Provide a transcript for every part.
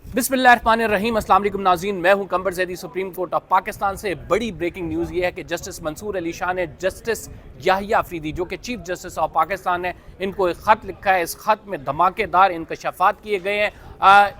बिस्मिल्लाहिर्रहमानिर्रहीम। अस्सलाम वालेकुम नाज़रीन, मैं हूं कंबर Zaidi. Supreme Court of Pakistan से बड़ी ब्रेकिंग न्यूज़ ये है कि जस्टिस मंसूर अली शाह ने जस्टिस याहिया अफरीदी, जो कि चीफ जस्टिस ऑफ पाकिस्तान है, इनको एक ख़त लिखा है। इस ख़त में धमाकेदार इंकशाफात किए गए हैं।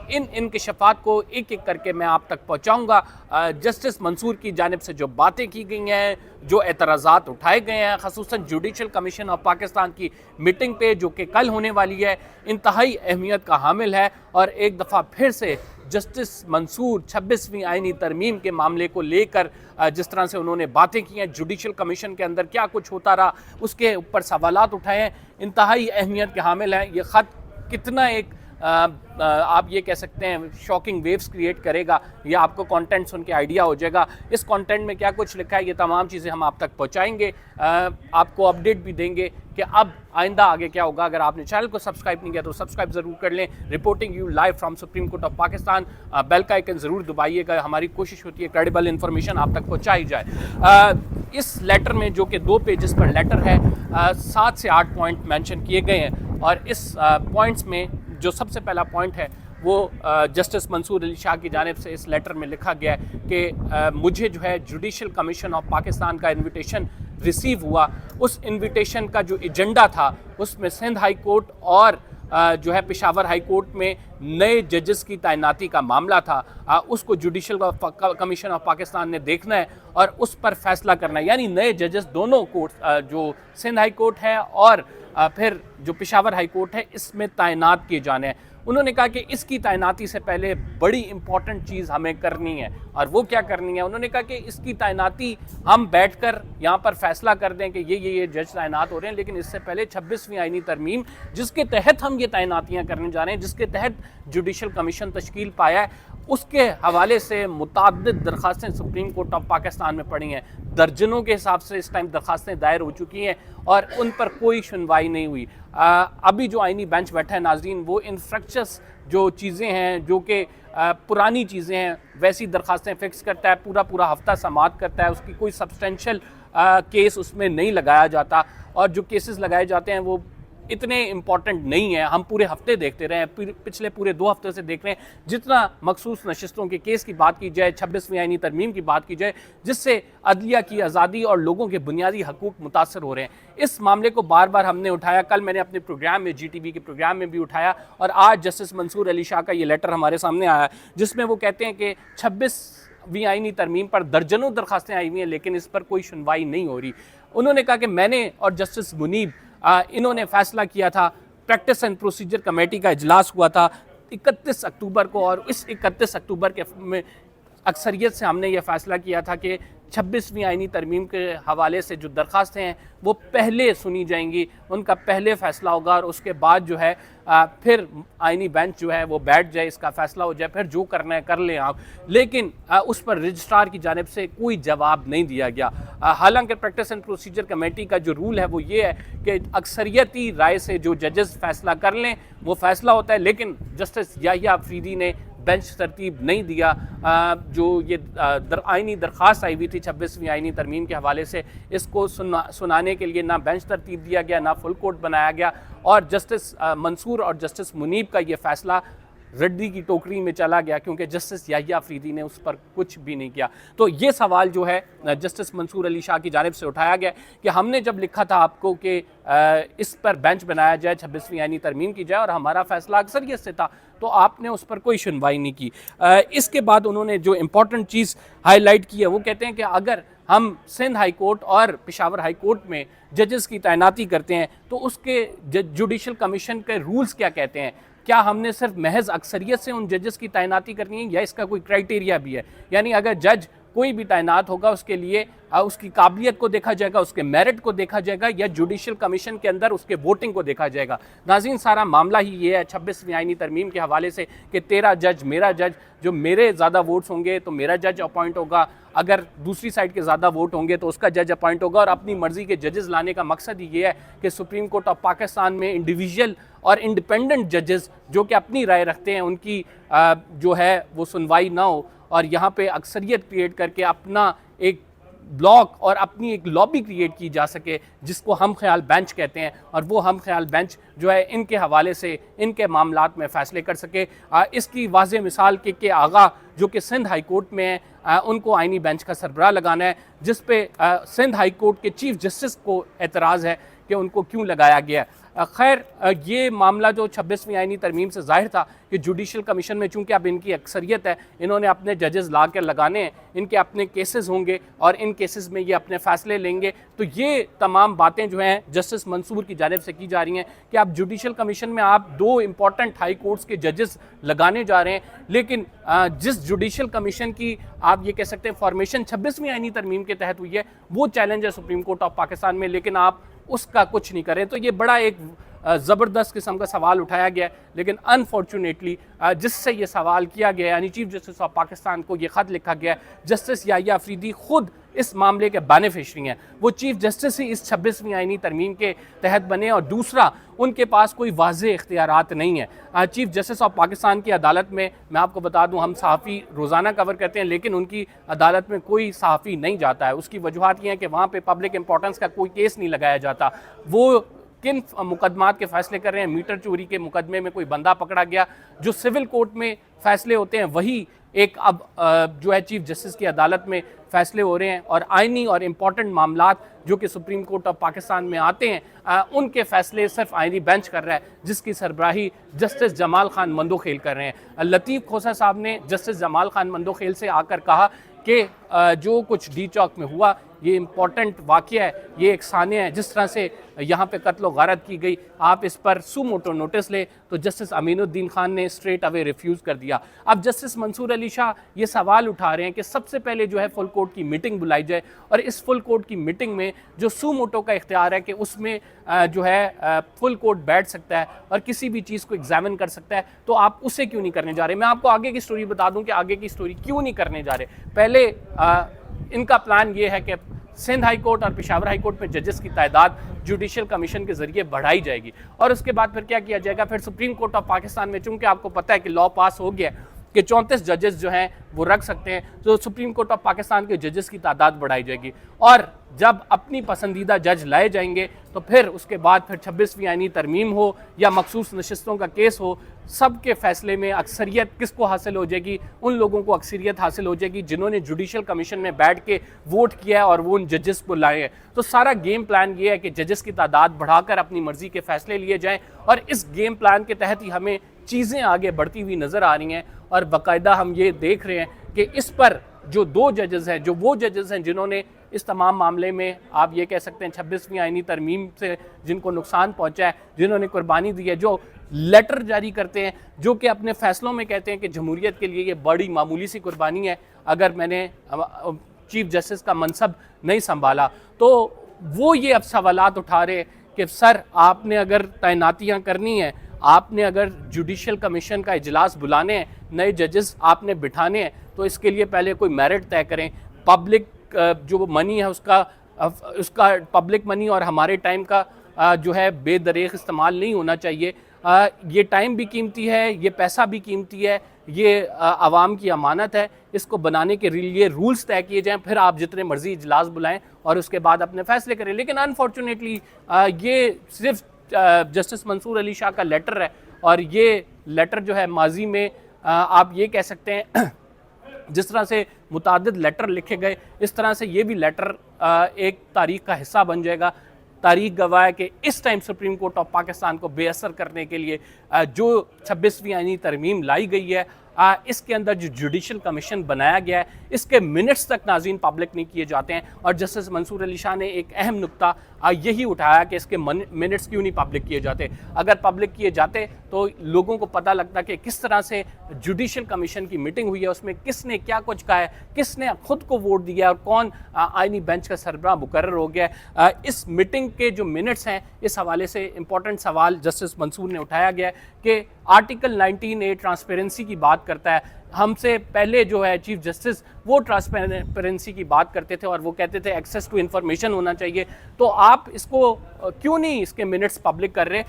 इन इंकशाफात को एक एक करके मैं आप तक पहुँचाऊँगा। जस्टिस मंसूर की जानिब से जो बातें की गई हैं, जो एतराज़ात उठाए गए हैं, ख़ुसूसन जुडिशल कमीशन ऑफ पाकिस्तान की मीटिंग पे जो कि कल होने वाली है, इंतहाई अहमियत का हामिल है। और एक दफ़ा फिर से जस्टिस मंसूर 26वीं आईनी तरमीम के मामले को लेकर जिस तरह से उन्होंने बातें की हैं, जुडिशल कमीशन के अंदर क्या कुछ होता रहा, उसके ऊपर सवालात उठाए हैं, इंतहाई अहमियत के हामिल हैं। ये ख़त कितना एक आप ये कह सकते हैं शॉकिंग वेव्स क्रिएट करेगा, ये आपको कंटेंट सुन के आइडिया हो जाएगा। इस कंटेंट में क्या कुछ लिखा है, ये तमाम चीज़ें हम आप तक पहुंचाएंगे, आपको अपडेट भी देंगे कि अब आइंदा आगे क्या होगा। अगर आपने चैनल को सब्सक्राइब नहीं किया तो सब्सक्राइब ज़रूर कर लें। Reporting you live from Supreme Court of Pakistan. Bell का आइकन ज़रूर दबाइएगा। हमारी कोशिश होती है क्रेडिबल इन्फॉर्मेशन आप तक पहुँचाई जाए। इस लेटर में, जो कि 2 पेजेस पर लेटर है, 7 से 8 पॉइंट मेंशन किए गए हैं। और इस पॉइंट्स में जो सबसे पहला पॉइंट है वो जस्टिस मंसूर अली शाह की जानिब से इस लेटर में लिखा गया है कि मुझे जो है जुडिशल कमीशन ऑफ पाकिस्तान का इन्विटेशन रिसीव हुआ। उस इन्विटेशन का जो एजेंडा था उसमें सिंध हाई कोर्ट और जो है पेशावर हाई कोर्ट में नए जजेस की तैनाती का मामला था। उसको जुडिशल कमीशन ऑफ पाकिस्तान ने देखना है और उस पर फैसला करना है। यानी नए जजेस दोनों कोर्ट, जो सिंध हाई कोर्ट है और फिर जो पेशावर हाई कोर्ट है, इसमें तैनात किए जाने हैं। उन्होंने कहा कि इसकी तैनाती से पहले बड़ी इंपॉर्टेंट चीज़ हमें करनी है। और वो क्या करनी है? उन्होंने कहा कि इसकी तैनाती हम बैठकर यहाँ पर फैसला कर दें कि ये जज तैनात हो रहे हैं, लेकिन इससे पहले 26वीं आईनी तरमीम जिसके तहत हम ये तैनातियाँ करने जा रहे हैं, जिसके तहत जुडिशल कमीशन तश्कील पाया है, उसके हवाले से मुताद्दिद दरख्वास्तें सुप्रीम कोर्ट ऑफ पाकिस्तान में पड़ी हैं। दर्जनों के हिसाब से इस टाइम दरख्वास्तें दायर हो चुकी हैं और उन पर कोई सुनवाई नहीं हुई। अभी जो आईनी बेंच बैठा है नाज़रीन, वो इंफ्रैक्चर्स जो चीज़ें हैं, जो कि पुरानी चीज़ें हैं, वैसी दरख्वास्तें फ़िक्स करता है, पूरा हफ्ता समाअत करता है, उसकी कोई सब्सटेंशियल केस उसमें नहीं लगाया जाता। और जो केसेस लगाए जाते हैं वो इतने इम्पॉर्टेंट नहीं है। हम पूरे हफ्ते देखते रहे हैं, पिछले पूरे 2 हफ्ते से देख रहे हैं। जितना मखसूस नशिस्तों के केस की बात की जाए, 26वीं आईनी तरमीम की बात की जाए, जिससे अदलिया की आज़ादी और लोगों के बुनियादी हकूक़ मुतासर हो रहे हैं, इस मामले को बार बार हमने उठाया। कल मैंने अपने प्रोग्राम में, GTV के प्रोग्राम में भी उठाया, और आज जस्टिस मंसूर अली शाह का ये लेटर हमारे सामने आया, जिसमें वो कहते हैं कि 26वीं आईनी तरमीम पर दर्जनों दरख्वास्तें आई हुई हैं, लेकिन इस पर कोई सुनवाई नहीं हो रही। उन्होंने कहा कि मैंने और जस्टिस मुनीब, इन्होंने फैसला किया था, प्रैक्टिस एंड प्रोसीजर कमेटी का इजलास हुआ था 31 अक्टूबर को, और इस 31 अक्टूबर के में अक्सरियत से हमने ये फ़ैसला किया था कि 26वीं आईनी तरमीम के हवाले से जो दरख्वास्तें हैं वो पहले सुनी जाएंगी, उनका पहले फ़ैसला होगा, और उसके बाद जो है फिर आईनी बेंच जो है वो बैठ जाए, इसका फ़ैसला हो जाए, फिर जो करना है कर लें आप। लेकिन उस पर रजिस्ट्रार की जानिब से कोई जवाब नहीं दिया गया। हालांकि प्रैक्टिस एंड प्रोसीजर कमेटी का जो रूल है वो ये है कि अक्सरियती राय से जो जजेस फ़ैसला कर लें वो फ़ैसला होता है। लेकिन जस्टिस याहिया अफरीदी ने बेंच तरतीब नहीं दिया। जो ये आईनी दरख्वास्त आई हुई थी 26वीं आईनी तरमीम के हवाले से, इसको सुनाने के लिए ना बेंच तरतीब दिया गया, ना फुल कोर्ट बनाया गया, और जस्टिस मंसूर और जस्टिस मुनीब का ये फ़ैसला रद्दी की टोकरी में चला गया, क्योंकि जस्टिस याहिया अफरीदी ने उस पर कुछ भी नहीं किया। तो ये सवाल जो है जस्टिस मंसूर अली शाह की जानिब से उठाया गया कि हमने जब लिखा था आपको कि इस पर बेंच बनाया जाए, 26वीं आईनी तरमीम की जाए, और हमारा फ़ैसला अक्सरियत से था, तो आपने उस पर कोई सुनवाई नहीं की। इसके बाद उन्होंने जो इम्पोर्टेंट चीज़ हाईलाइट की है, वो कहते हैं कि अगर हम सिंध हाई कोर्ट और पेशावर हाई कोर्ट में जजेस की तैनाती करते हैं तो उसके जुडिशल कमीशन के रूल्स क्या कहते हैं। क्या हमने सिर्फ महज अक्सरियत से उन जजेस की तैनाती करनी है, या इसका कोई क्राइटेरिया भी है? यानी अगर जज कोई भी तैनात होगा उसके लिए उसकी काबिलियत को देखा जाएगा, उसके मेरिट को देखा जाएगा, या जुडिशल कमीशन के अंदर उसके वोटिंग को देखा जाएगा। नाज़रीन, सारा मामला ही ये है 26वीं आईनी तरमीम के हवाले से कि तेरा जज मेरा जज, जो मेरे ज़्यादा वोट्स होंगे तो मेरा जज अपॉइंट होगा, अगर दूसरी साइड के ज़्यादा वोट होंगे तो उसका जज अपॉइंट होगा। और अपनी मर्ज़ी के जजेस लाने का मकसद ही ये है कि सुप्रीम कोर्ट ऑफ पाकिस्तान में इंडिविजुअल और इंडिपेंडेंट जजेस जो कि अपनी राय रखते हैं, उनकी जो है वो सुनवाई ना हो, और यहाँ पे अक्सरियत क्रिएट करके अपना एक ब्लॉक और अपनी एक लॉबी क्रिएट की जा सके जिसको हम ख्याल बेंच कहते हैं, और वो हम ख्याल बेंच जो है इनके हवाले से इनके मामलात में फ़ैसले कर सके। इसकी वाज़ेह मिसाल के आगा जो कि सिंध हाई कोर्ट में है, उनको आइनी बेंच का सरबराह लगाना है, जिस पे सिंध हाई कोर्ट के चीफ जस्टिस को एतराज़ है कि उनको क्यों लगाया गया। खैर, ये मामला जो 26वीं आइनी तरमीम से ज़ाहिर था कि जुडिशल कमीशन में चूँकि अब इनकी अक्सरियत है, इन्होंने अपने जजेस ला कर लगाने हैं, इनके अपने केसेस होंगे और इन केसेस में ये अपने फ़ैसले लेंगे। तो ये तमाम बातें जो हैं जस्टिस मंसूर की जानिब से की जा रही हैं कि आप जुडिशल कमीशन में आप 2 इम्पॉर्टेंट हाई कोर्ट्स के जजेस लगाने जा रहे हैं, लेकिन जिस जुडिशल कमीशन की आप ये कह सकते हैं फॉर्मेशन 26वीं आइनी तरमीम के तहत हुई है, वो चैलेंज है सुप्रीम कोर्ट ऑफ पाकिस्तान में, लेकिन आप उसका कुछ नहीं करें। तो ये बड़ा एक ज़बरदस्त किस्म का सवाल उठाया गया है, लेकिन अनफॉर्चुनेटली जिससे ये सवाल किया गया, यानी चीफ जस्टिस ऑफ पाकिस्तान को ये ख़त लिखा गया, जस्टिस याहिया अफरीदी खुद इस मामले के बेनिफिशरी हैं। वो चीफ जस्टिस ही इस 26वीं आइनी तरमीम के तहत बने, और दूसरा उनके पास कोई वाज़ेह इख्तियारात नहीं है। चीफ जस्टिस ऑफ पाकिस्तान की अदालत में, मैं आपको बता दूं, हम सहाफ़ी रोज़ाना कवर करते हैं, लेकिन उनकी अदालत में कोई सहाफ़ी नहीं जाता है। उसकी वजूहत ये है कि वहाँ पर पब्लिक इंपॉर्टेंस का कोई केस नहीं लगाया जाता। वो किन मुकदमात के फ़ैसले कर रहे हैं, मीटर चोरी के मुकदमे में कोई बंदा पकड़ा गया, जो सिविल कोर्ट में फ़ैसले होते हैं वही एक अब जो है चीफ जस्टिस की अदालत में फ़ैसले हो रहे हैं, और आइनी और इम्पॉर्टेंट मामलात जो कि सुप्रीम कोर्ट ऑफ पाकिस्तान में आते हैं उनके फ़ैसले सिर्फ आइनी बेंच कर रहा है, जिसकी सरबराही जस्टिस जमाल खान मंदोखेल कर रहे हैं। लतीफ़ खोसा साहब ने जस्टिस जमाल खान मंदोखेल से आकर कहा कि जो कुछ डी चौक में हुआ ये इम्पॉर्टेंट वाक़या है, ये एक सानिया है, जिस तरह से यहाँ पे कत्ल व गारत की गई, आप इस पर सू मोटो नोटिस ले। तो जस्टिस अमीनुद्दीन खान ने स्ट्रेट अवे रिफ्यूज़ कर दिया। अब जस्टिस मंसूर अली शाह ये सवाल उठा रहे हैं कि सबसे पहले जो है फुल कोर्ट की मीटिंग बुलाई जाए, और इस फुल कोर्ट की मीटिंग में जो सू मोटो का इख्तियार है कि उसमें जो है फुल कोर्ट बैठ सकता है और किसी भी चीज़ को एग्जामिन कर सकता है, तो आप उसे क्यों नहीं करने जा रहे। मैं आपको आगे की स्टोरी बता दूं कि आगे की स्टोरी क्यों नहीं करने जा रहे। पहले इनका प्लान ये है कि सिंध हाई कोर्ट और पेशावर हाई कोर्ट में जजेस की तादाद जुडिशल कमीशन के जरिए बढ़ाई जाएगी, और उसके बाद फिर क्या किया जाएगा, फिर सुप्रीम कोर्ट ऑफ पाकिस्तान में, चूंकि आपको पता है कि लॉ पास हो गया कि 34 जजेस जो हैं वो रख सकते हैं, तो सुप्रीम कोर्ट ऑफ पाकिस्तान के जजेस की तादाद बढ़ाई जाएगी, और जब अपनी पसंदीदा जज लाए जाएंगे तो फिर उसके बाद फिर 26वीं आइनी तरमीम हो या मखसूस नशिस्तों का केस हो, सब के फैसले में अक्सरियत किसको हासिल हो जाएगी, उन लोगों को अक्सरियत हासिल हो जाएगी जिन्होंने जुडिशल कमीशन में बैठ के वोट किया है और वो उन जजेस को लाए हैं। तो सारा गेम प्लान ये है कि जजेस की तादाद बढ़ाकर अपनी मर्जी के फैसले लिए जाएँ, और इस गेम प्लान के तहत ही हमें चीज़ें आगे बढ़ती हुई नज़र आ रही हैं। और बाकायदा हम ये देख रहे हैं कि इस पर जो 2 जजेस हैं, जो वो जजेस हैं जिन्होंने इस तमाम मामले में, आप ये कह सकते हैं 26वीं आइनी तरमीम से जिनको नुकसान पहुंचा है, जिन्होंने कुर्बानी दी है, जो लेटर जारी करते हैं, जो कि अपने फैसलों में कहते हैं कि जमहूरियत के लिए ये बड़ी मामूली सी कुर्बानी है अगर मैंने चीफ जस्टिस का मनसब नहीं संभाला, तो वो ये अब सवालात उठा रहे कि सर आपने अगर तैनातियाँ करनी है, आपने अगर जुडिशल कमीशन का इजलास बुलाने हैं, नए जजेस आपने बिठाने हैं, तो इसके लिए पहले कोई मेरिट तय करें। पब्लिक जो मनी है उसका पब्लिक मनी और हमारे टाइम का जो है बेदरेख इस्तेमाल नहीं होना चाहिए। ये टाइम भी कीमती है, ये पैसा भी कीमती है, ये आवाम की अमानत है, इसको बनाने के लिए रूल्स तय किए जाएं, फिर आप जितने मर्जी इजलास बुलाएं और उसके बाद अपने फैसले करें। लेकिन अनफॉर्चुनेटली ये सिर्फ जस्टिस मंसूर अली शाह का लेटर है, और ये लेटर जो है माजी में आप ये कह सकते हैं जिस तरह से मुतादिद लेटर लिखे गए, इस तरह से ये भी लेटर एक तारीख का हिस्सा बन जाएगा। तारीख गवाह है कि इस time supreme Court of Pakistan को बेअसर करने के लिए जो 26वीं आइनी तरमीम लाई गई है, इसके अंदर जो जुडिशल कमीशन बनाया गया है, इसके मिनट्स तक नाज़रीन पब्लिक नहीं किए जाते हैं। और जस्टिस मंसूर अली शाह ने एक अहम नुक्ता यही उठाया कि इसके मिनट्स क्यों नहीं पब्लिक किए जाते। अगर पब्लिक किए जाते तो लोगों को पता लगता कि किस तरह से जुडिशल कमीशन की मीटिंग हुई है, उसमें किसने क्या कुछ कहा है, किसने खुद को वोट दिया और कौन आइनी बेंच का सरबराह मुकर्रर हो गया। इस मीटिंग के जो मिनट्स हैं, इस हवाले से इंपॉर्टेंट सवाल जस्टिस मंसूर ने उठाया गया कि आर्टिकल 19A ट्रांसपेरेंसी की बात करता है। हमसे पहले जो है चीफ जस्टिस वो ट्रांसपेरेंसी की बात करते थे और वो कहते थे एक्सेस टू इन्फॉर्मेशन होना चाहिए। तो आप इसको क्यों नहीं इसके मिनट्स पब्लिक कर रहे?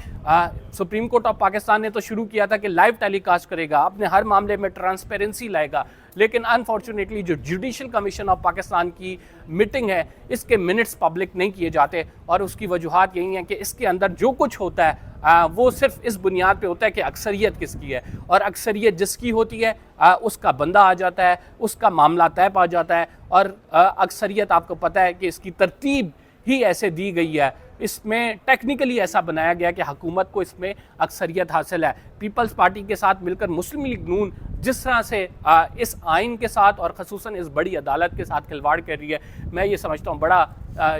सुप्रीम कोर्ट ऑफ पाकिस्तान ने तो शुरू किया था कि लाइव टेलीकास्ट करेगा, अपने हर मामले में ट्रांसपेरेंसी लाएगा, लेकिन अनफॉर्चुनेटली जो जुडिशल कमीशन ऑफ पाकिस्तान की मीटिंग है इसके मिनट्स पब्लिक नहीं किए जाते। और उसकी वजूहत यही है कि इसके अंदर जो कुछ होता है वो सिर्फ इस बुनियाद पे होता है कि अक्सरियत किसकी है, और अक्सरियत जिसकी होती है उसका बंदा आ जाता है, उसका मामला तय पा जाता है। और अक्सरियत आपको पता है कि इसकी तरतीब ही ऐसे दी गई है, इसमें टेक्निकली ऐसा बनाया गया कि हुकूमत को इसमें अक्सरियत हासिल है। पीपल्स पार्टी के साथ मिलकर मुस्लिम लीग नून जिस तरह से इस आइन के साथ और ख़ुसूसन इस बड़ी अदालत के साथ खिलवाड़ कर रही है, मैं ये समझता हूँ बड़ा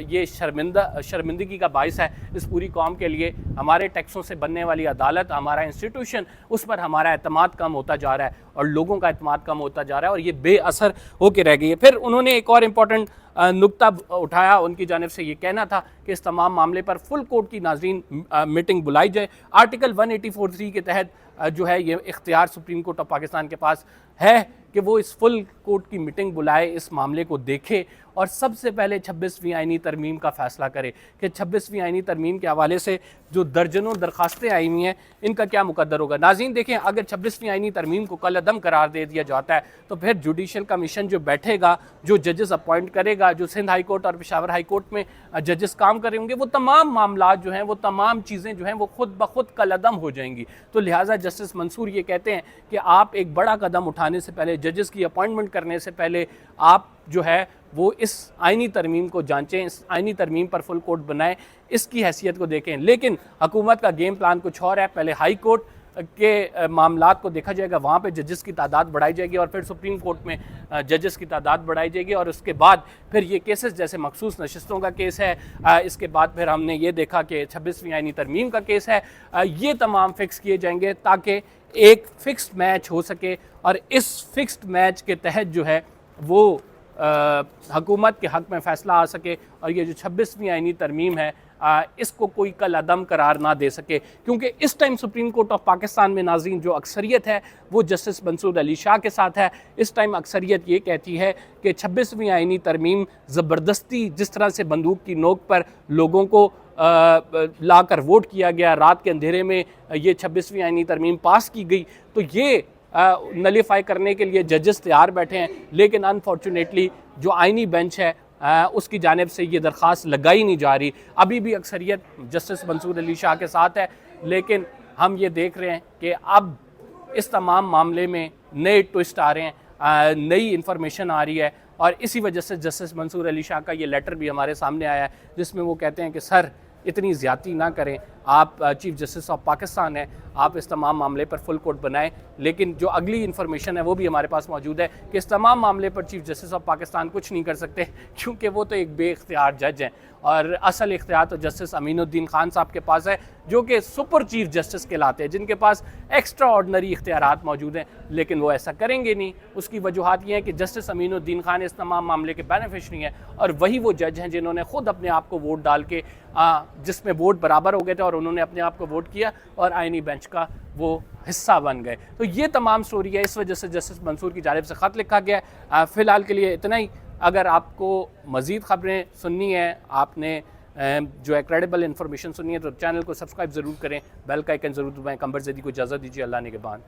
ये शर्मिंदगी का बायस है इस पूरी कौम के लिए। हमारे टैक्सों से बनने वाली अदालत, हमारा इंस्टीट्यूशन, उस पर हमारा एतमाद कम होता जा रहा है और लोगों का एतमाद कम होता जा रहा है और ये बेअसर होकर रह गई है। फिर उन्होंने एक और इम्पॉर्टेंट नुक्ता उठाया, उनकी जानिब से ये कहना था कि इस तमाम मामले पर फुल कोर्ट की नाज़रीन मीटिंग बुलाई जाए। आर्टिकल 184(3) के तहत जो है ये इख्तियार सुप्रीम कोर्ट ऑफ पाकिस्तान के पास है कि वो इस फुल कोर्ट की मीटिंग बुलाए, इस मामले को देखे और सबसे पहले 26वीं आईनी तरमीम का फ़ैसला करे कि 26वीं आईनी तरमीम के हवाले से जो दर्जनों दरखास्तें आई हुई हैं इनका क्या मुकद्दर होगा। नाज़रीन देखें, अगर 26वीं आईनी तरमीम को कल अदम करार दे दिया जाता है तो फिर जुडिशल कमीशन जो बैठेगा, जो जजेस अपॉइंट करेगा, जो सिंध हाई कोर्ट और पेशावर हाई कोर्ट में जजेस काम कर रहे होंगे, वो तमाम मामला जो हैं, वो तमाम चीज़ें जो हैं वो खुद ब खुद कल अदम हो जाएंगी। तो लिहाजा जस्टिस मंसूर ये कहते हैं कि आप एक बड़ा कदम उठाने से पहले, जजेस की अपॉइंटमेंट करने से पहले आप जो है वो इस आइनी तरमीम को जांचें, इस आइनी तरमीम पर फुल कोर्ट बनाएं, इसकी हैसियत को देखें। लेकिन हुकूमत का गेम प्लान कुछ और है। पहले हाई कोर्ट के मामलात को देखा जाएगा, वहाँ पे जजेस की तादाद बढ़ाई जाएगी और फिर सुप्रीम कोर्ट में जजेस की तादाद बढ़ाई जाएगी और उसके बाद फिर ये केसेस जैसे मखसूस नशिस्तों का केस है, इसके बाद फिर हमने ये देखा कि 26वीं आइनी तरमीम का केस है, ये तमाम फिक्स किए जाएंगे ताकि एक फ़िक्स्ड मैच हो सके और इस फिक्स्ड मैच के तहत जो है वो हुकूमत के हक़ में फ़ैसला आ सके और ये जो 26वीं आइनी तरमीम है इसको कोई कल अदम करार ना दे सके। क्योंकि इस time supreme Court of Pakistan में नाज़रीन जो अक्सरियत है वो जस्टिस मंसूर अली शाह के साथ है। इस टाइम अक्सरियत ये कहती है कि 26वीं आइनी तरमीम ज़बरदस्ती जिस तरह से बंदूक की नोक पर लोगों को ला कर वोट किया गया, रात के अंधेरे में ये 26वीं आइनी तरमीम पास की गई, तो ये नलीफाई करने के लिए जजेस तैयार बैठे हैं। लेकिन अनफॉर्चुनेटली जो आइनी बेंच है उसकी जानिब से ये दरख्वास्त लगाई नहीं जा रही। अभी भी अक्सरियत जस्टिस मंसूर अली शाह के साथ है, लेकिन हम ये देख रहे हैं कि अब इस तमाम मामले में नए ट्विस्ट आ रहे हैं, नई इन्फॉर्मेशन आ रही है और इसी वजह से जस्टिस मंसूर अली शाह का ये लेटर भी हमारे सामने आया है जिसमें वो कहते हैं कि सर इतनी ज़्यादती ना करें, आप चीफ जस्टिस ऑफ पाकिस्तान हैं, आप इस तमाम मामले पर फुल कोर्ट बनाएं। लेकिन जो अगली इन्फॉर्मेशन है वो भी हमारे पास मौजूद है कि इस तमाम मामले पर चीफ जस्टिस ऑफ पाकिस्तान कुछ नहीं कर सकते क्योंकि वो तो एक बेइख्तियार जज हैं और असल इख्तियार तो जस्टिस अमीनुद्दीन खान साहब के पास है जो कि सुपर चीफ जस्टिस कहलाते हैं, जिनके पास एक्स्ट्रा ऑर्डनरी इख्तियारात मौजूद हैं, लेकिन वो ऐसा करेंगे नहीं। उसकी वजूहत ये है कि जस्टिस अमीनुद्दीन खान इस तमाम मामले के बेनिफिशरी हैं और वही वो जज हैं जिन्होंने खुद अपने आप को वोट डाल के जिसमें वोट बराबर हो गए थे और उन्होंने अपने आप को वोट किया और आइनी बेंच का वो हिस्सा बन गए। तो ये तमाम स्टोरी है, इस वजह से जस्टिस मंसूर की जानिब से ख़त लिखा गया है। फ़िलहाल के लिए इतना ही। अगर आपको मज़ीद ख़बरें सुननी है, आपने जो है क्रेडिबल इन्फॉर्मेशन सुननी है, तो चैनल को सब्सक्राइब ज़रूर करें, बेल का आइकन ज़रूर दबाएं। कंबर ज़ैदी को इजाज़त दीजिए, अल्लाह ने के बाद।